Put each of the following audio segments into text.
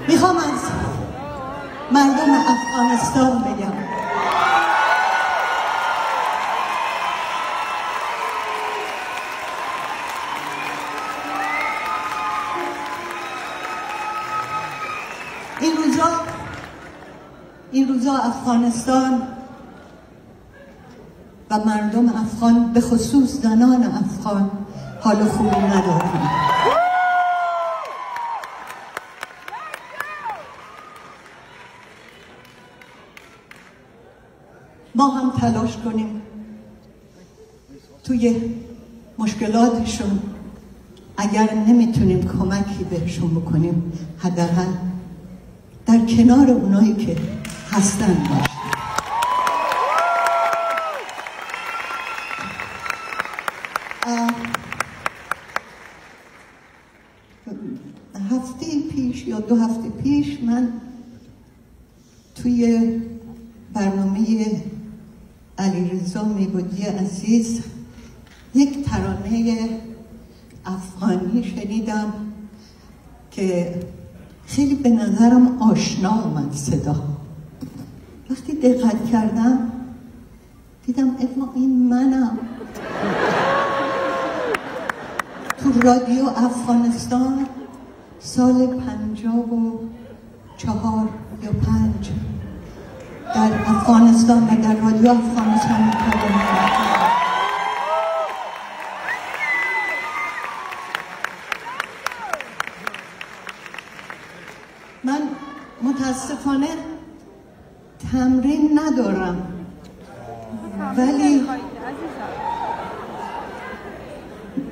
میخوام از مردم افغانستان بگم این روزا افغانستان و مردم افغان به خصوص زنان افغان حال خوبی ندارن. ما هم تلاش کنیم توی مشکلاتشون اگر نمیتونیم کمکی بهشون بکنیم حداقل در کنار اونایی که هستن باشیم. هفته پیش یا 2 هفته پیش من توی برنامه علیرضا میبودی عزیز یک ترانه افغانی شنیدم که خیلی به نظرم آشنا آمد صدا. وقتی دقت کردم دیدم اما این منم. تو رادیو افغانستان سال 54 یا 5 در افغانستان و در رادیو افغانستان کار می‌کردم. من متاسفانه تمرین ندارم ولی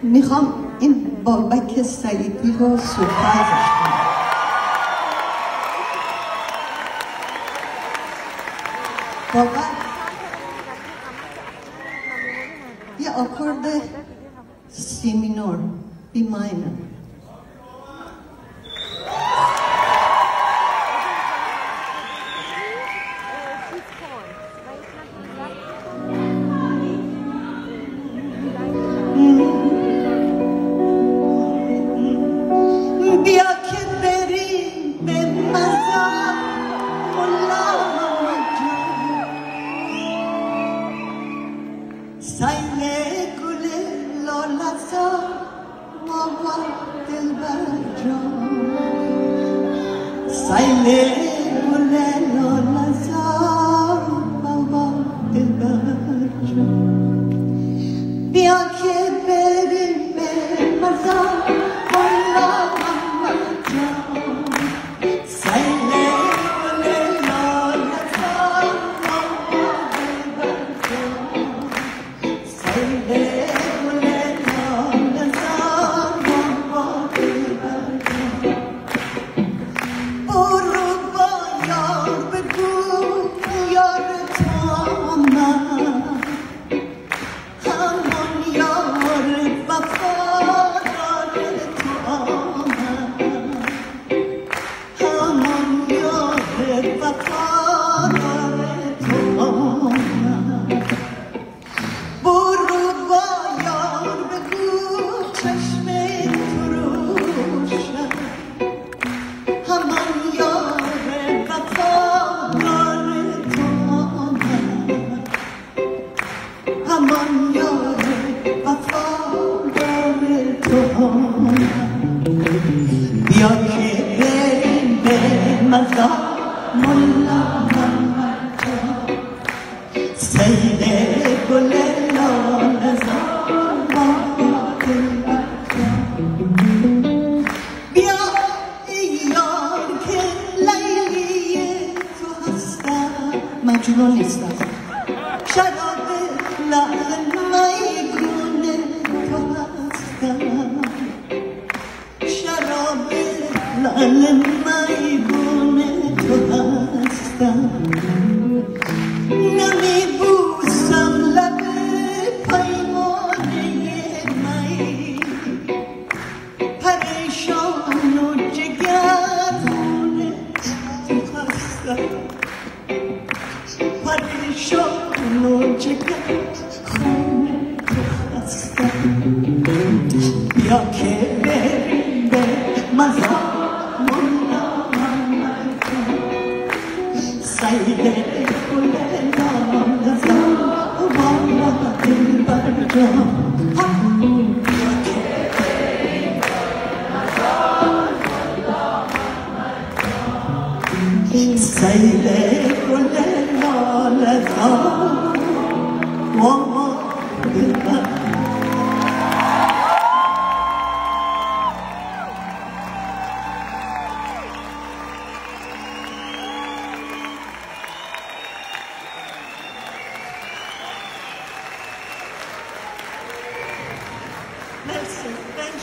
میخوام این بابک سعیدی رو سورپرایزش کنم. بابک یه آکورد سی مینور بی ماینر یا که بریم به مزار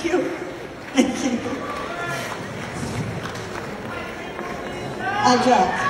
you. Thank you. عجب.